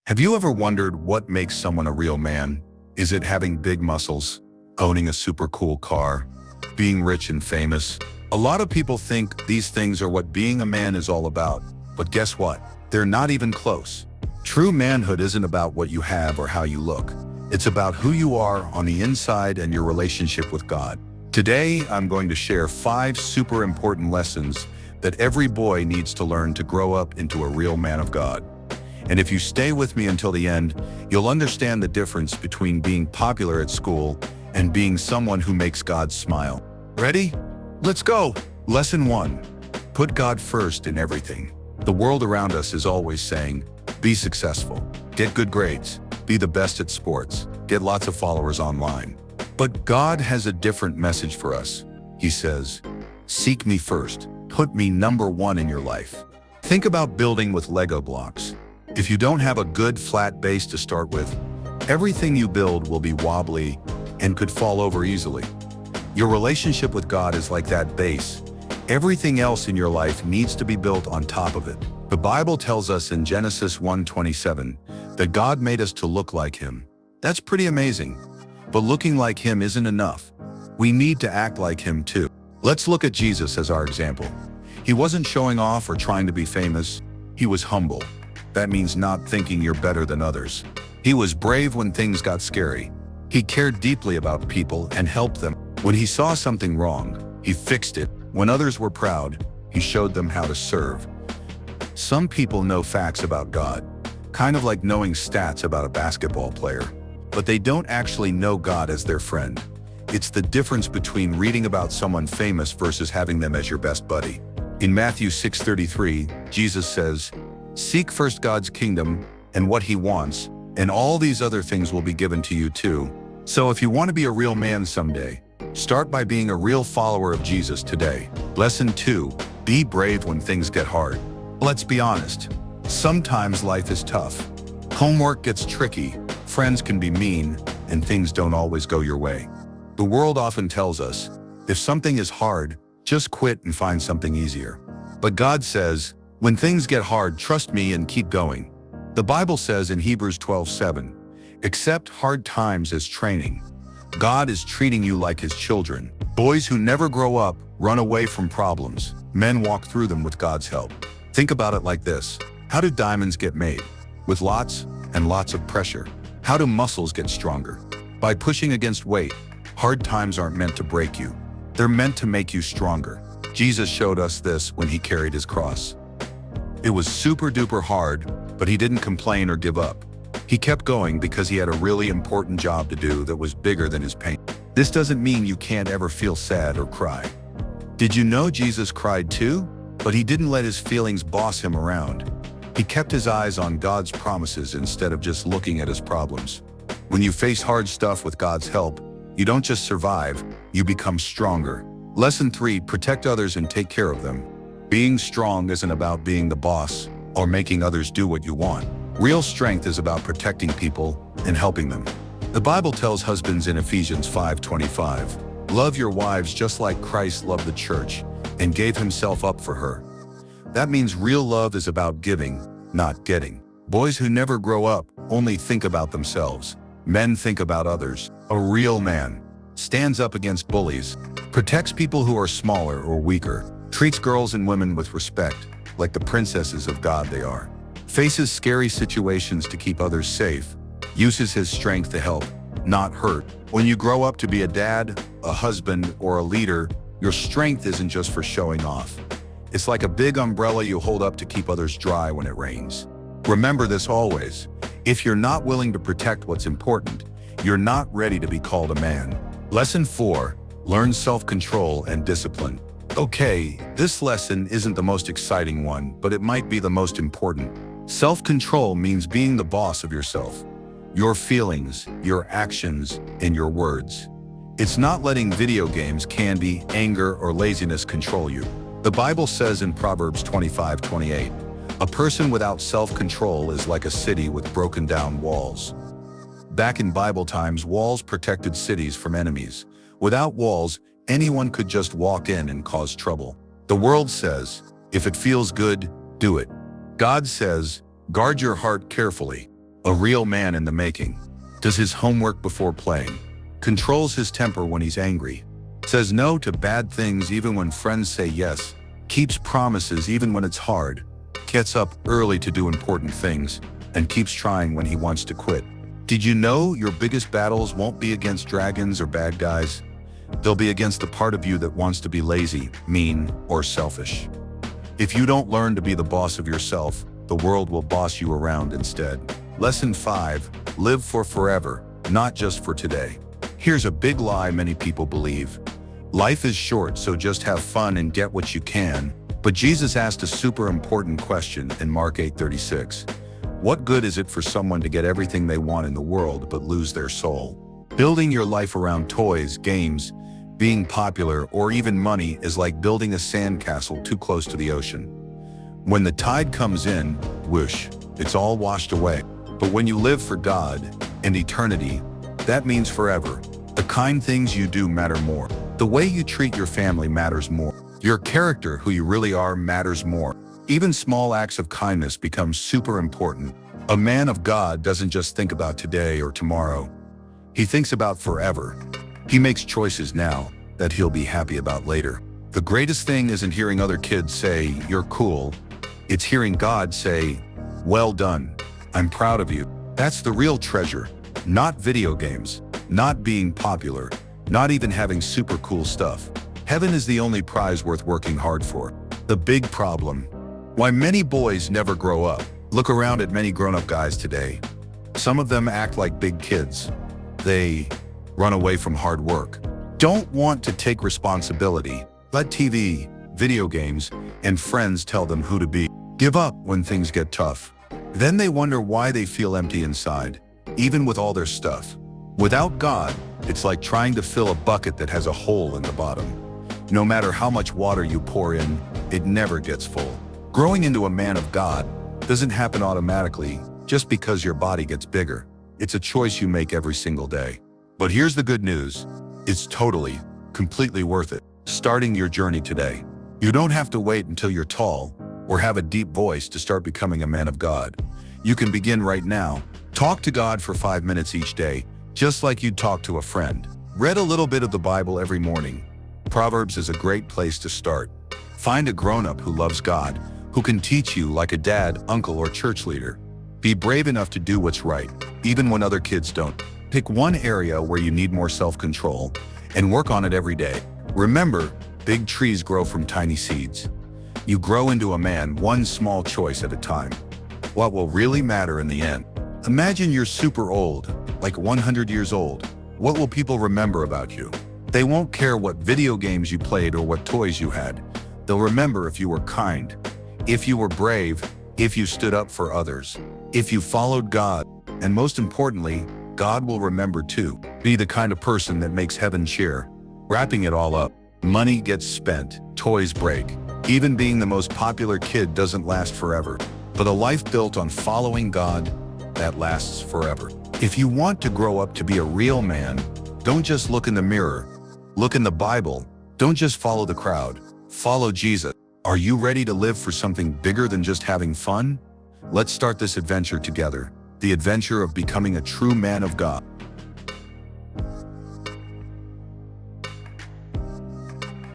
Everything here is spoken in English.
Have you ever wondered what makes someone a real man? Is it having big muscles, owning a super cool car, being rich and famous? A lot of people think these things are what being a man is all about, but guess what? They're not even close. True manhood isn't about what you have or how you look. It's about who you are on the inside and your relationship with God. Today, I'm going to share 5 super important lessons that every boy needs to learn to grow up into a real man of God. And if you stay with me until the end, you'll understand the difference between being popular at school and being someone who makes God smile. Ready? Let's go! Lesson 1. Put God first in everything. The world around us is always saying, be successful, get good grades, be the best at sports, get lots of followers online. But God has a different message for us. He says, seek me first, put me number 1 in your life. Think about building with Lego blocks. If you don't have a good flat base to start with, everything you build will be wobbly and could fall over easily. Your relationship with God is like that base. Everything else in your life needs to be built on top of it. The Bible tells us in Genesis 1:27 that God made us to look like Him. That's pretty amazing. But looking like Him isn't enough. We need to act like Him too. Let's look at Jesus as our example. He wasn't showing off or trying to be famous. He was humble. That means not thinking you're better than others. He was brave when things got scary. He cared deeply about people and helped them. When he saw something wrong, he fixed it. When others were proud, he showed them how to serve. Some people know facts about God, kind of like knowing stats about a basketball player, but they don't actually know God as their friend. It's the difference between reading about someone famous versus having them as your best buddy. In Matthew 6:33, Jesus says, seek first God's kingdom and what He wants, and all these other things will be given to you too. So if you want to be a real man someday, start by being a real follower of Jesus today. Lesson 2. Be brave when things get hard. Let's be honest. Sometimes life is tough. Homework gets tricky, friends can be mean, and things don't always go your way. The world often tells us, if something is hard, just quit and find something easier. But God says, when things get hard, trust me and keep going. The Bible says in Hebrews 12:7, accept hard times as training. God is treating you like His children. Boys who never grow up run away from problems. Men walk through them with God's help. Think about it like this. How do diamonds get made? With lots and lots of pressure. How do muscles get stronger? By pushing against weight. Hard times aren't meant to break you. They're meant to make you stronger. Jesus showed us this when He carried His cross. It was super duper hard, but He didn't complain or give up. He kept going because He had a really important job to do that was bigger than His pain. This doesn't mean you can't ever feel sad or cry. Did you know Jesus cried too? But He didn't let His feelings boss Him around. He kept His eyes on God's promises instead of just looking at His problems. When you face hard stuff with God's help, you don't just survive, you become stronger. Lesson 3. Protect others and take care of them. Being strong isn't about being the boss or making others do what you want. Real strength is about protecting people and helping them. The Bible tells husbands in Ephesians 5:25, love your wives just like Christ loved the church and gave Himself up for her. That means real love is about giving, not getting. Boys who never grow up only think about themselves. Men think about others. A real man stands up against bullies, protects people who are smaller or weaker, treats girls and women with respect, like the princesses of God they are, faces scary situations to keep others safe, uses his strength to help, not hurt. When you grow up to be a dad, a husband, or a leader, your strength isn't just for showing off. It's like a big umbrella you hold up to keep others dry when it rains. Remember this always. If you're not willing to protect what's important, you're not ready to be called a man. Lesson 4. Learn self-control and discipline. Okay, this lesson isn't the most exciting one, but it might be the most important. Self-control means being the boss of yourself, your feelings, your actions, and your words. It's not letting video games, candy, anger, or laziness control you. The Bible says in Proverbs 25:28, a person without self-control is like a city with broken down walls. Back in Bible times, walls protected cities from enemies. Without walls, anyone could just walk in and cause trouble. The world says, if it feels good, do it. God says, guard your heart carefully. A real man in the making. Does his homework before playing. Controls his temper when he's angry. Says no to bad things even when friends say yes. Keeps promises even when it's hard. Gets up early to do important things. And keeps trying when he wants to quit. Did you know your biggest battles won't be against dragons or bad guys? They'll be against the part of you that wants to be lazy, mean, or selfish. If you don't learn to be the boss of yourself, the world will boss you around instead. Lesson 5. Live for forever, not just for today. Here's a big lie many people believe. Life is short, so just have fun and get what you can. But Jesus asked a super important question in Mark 8:36. What good is it for someone to get everything they want in the world but lose their soul? Building your life around toys, games, being popular, or even money is like building a sandcastle too close to the ocean. When the tide comes in, whoosh, it's all washed away. But when you live for God and eternity, that means forever. The kind things you do matter more. The way you treat your family matters more. Your character, who you really are, matters more. Even small acts of kindness become super important. A man of God doesn't just think about today or tomorrow. He thinks about forever. He makes choices now that he'll be happy about later. The greatest thing isn't hearing other kids say, "You're cool." It's hearing God say, "Well done. I'm proud of you." That's the real treasure. Not video games, not being popular, not even having super cool stuff. Heaven is the only prize worth working hard for. The big problem. Why many boys never grow up. Look around at many grown-up guys today. Some of them act like big kids. They run away from hard work. Don't want to take responsibility. Let TV, video games, and friends tell them who to be. Give up when things get tough. Then they wonder why they feel empty inside, even with all their stuff. Without God, it's like trying to fill a bucket that has a hole in the bottom. No matter how much water you pour in, it never gets full. Growing into a man of God doesn't happen automatically just because your body gets bigger. It's a choice you make every single day. But here's the good news. It's totally, completely worth it. Starting your journey today. You don't have to wait until you're tall or have a deep voice to start becoming a man of God. You can begin right now. Talk to God for 5 minutes each day, just like you'd talk to a friend. Read a little bit of the Bible every morning. Proverbs is a great place to start. Find a grown-up who loves God, who can teach you like a dad, uncle, or church leader. Be brave enough to do what's right, even when other kids don't. Pick one area where you need more self-control and work on it every day. Remember, big trees grow from tiny seeds. You grow into a man one small choice at a time. What will really matter in the end? Imagine you're super old, like 100 years old. What will people remember about you? They won't care what video games you played or what toys you had. They'll remember if you were kind, if you were brave, if you stood up for others, if you followed God, and most importantly, God will remember too. Be the kind of person that makes heaven cheer. Wrapping it all up, money gets spent, toys break. Even being the most popular kid doesn't last forever. But a life built on following God, that lasts forever. If you want to grow up to be a real man, don't just look in the mirror. Look in the Bible. Don't just follow the crowd. Follow Jesus. Are you ready to live for something bigger than just having fun? Let's start this adventure together. The adventure of becoming a true man of God.